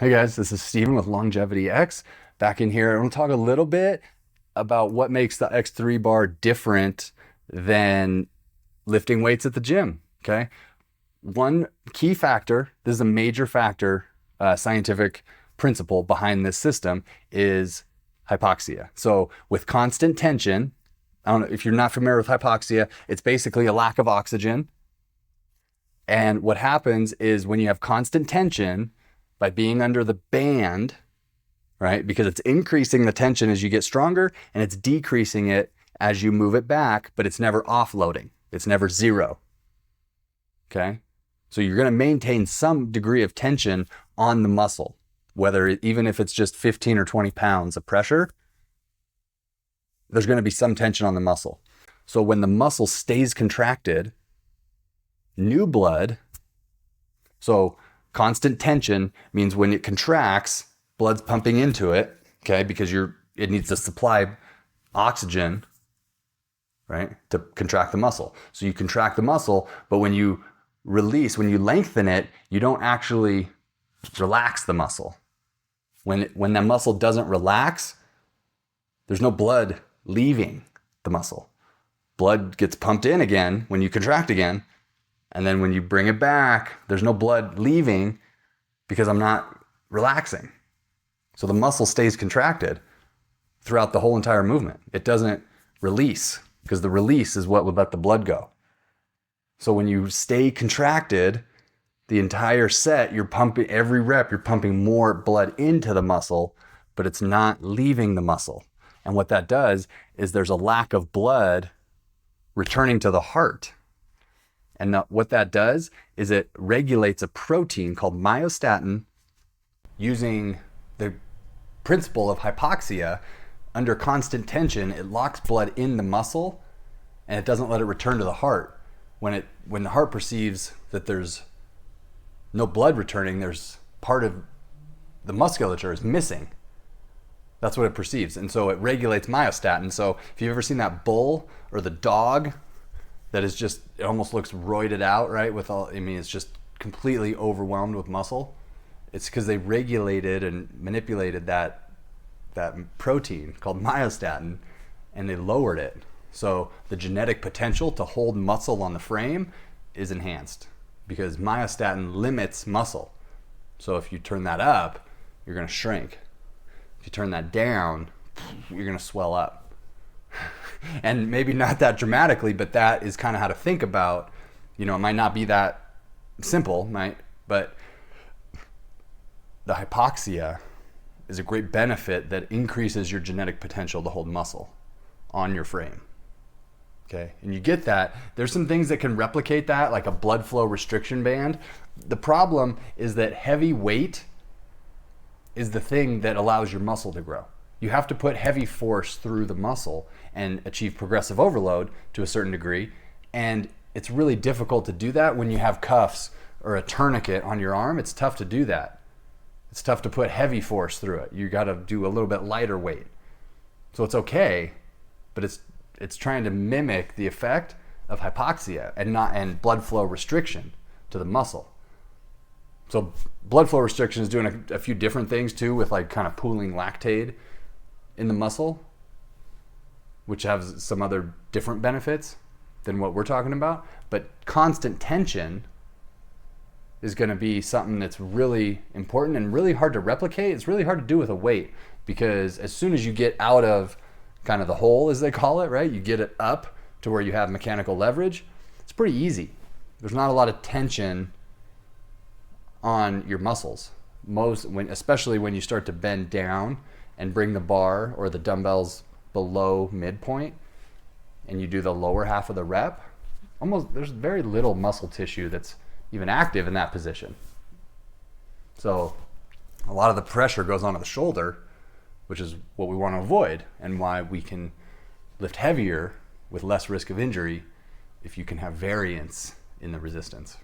Hey guys, this is Steven with Longevity X. Back in here, I want to talk a little bit about what makes the X3 bar different than lifting weights at the gym. Okay. One key factor, this is a major factor, scientific principle behind this system is hypoxia. So with constant tension, I don't know if you're not familiar with hypoxia, it's basically a lack of oxygen. And what happens is when you have constant tension, by being under the band, right? Because it's increasing the tension as you get stronger and it's decreasing it as you move it back, but it's never offloading. It's never zero. Okay? So you're going to maintain some degree of tension on the muscle, even if it's just 15 or 20 pounds of pressure, there's going to be some tension on the muscle. So when the muscle stays contracted, new blood, so constant tension means when it contracts, blood's pumping into it, okay, because it needs to supply oxygen, right, to contract the muscle. So you contract the muscle, but when you release, when you lengthen it, you don't actually relax the muscle. When that muscle doesn't relax, there's no blood leaving the muscle. Blood gets pumped in again when you contract again. And then when you bring it back, there's no blood leaving because I'm not relaxing. So the muscle stays contracted throughout the whole entire movement. It doesn't release because the release is what would let the blood go. So when you stay contracted, the entire set, you're pumping, every rep, you're pumping more blood into the muscle, but it's not leaving the muscle. And what that does is there's a lack of blood returning to the heart. And what that does is it regulates a protein called myostatin using the principle of hypoxia. Under constant tension, it locks blood in the muscle and it doesn't let it return to the heart. When the heart perceives that there's no blood returning, there's part of the musculature is missing. That's what it perceives. And so it regulates myostatin. So if you've ever seen that bull or the dog that is just, it almost looks roided out, right? It's just completely overwhelmed with muscle. It's because they regulated and manipulated that protein called myostatin and they lowered it. So the genetic potential to hold muscle on the frame is enhanced because myostatin limits muscle. So if you turn that up, you're going to shrink. If you turn that down, you're going to swell up. And maybe not that dramatically, but that is kind of how to think about, it might not be that simple, right? But the hypoxia is a great benefit that increases your genetic potential to hold muscle on your frame. Okay, and you get that. There's some things that can replicate that, like a blood flow restriction band. The problem is that heavy weight is the thing that allows your muscle to grow. You have to put heavy force through the muscle and achieve progressive overload to a certain degree. And it's really difficult to do that when you have cuffs or a tourniquet on your arm. It's tough to do that. It's tough to put heavy force through it. You got to do a little bit lighter weight. So it's okay, but it's trying to mimic the effect of hypoxia and blood flow restriction to the muscle. So blood flow restriction is doing a few different things too, with like kind of pooling lactate in the muscle, which has some other different benefits than what we're talking about. But constant tension is going to be something that's really important and really hard to replicate. It's really hard to do with a weight because as soon as you get out of kind of the hole, as they call it, right? You get it up to where you have mechanical leverage. It's pretty easy. There's not a lot of tension on your muscles. Especially when you start to bend down and bring the bar or the dumbbells below midpoint and you do the lower half of the rep, there's very little muscle tissue that's even active in that position. So a lot of the pressure goes onto the shoulder, which is what we want to avoid and why we can lift heavier with less risk of injury if you can have variance in the resistance.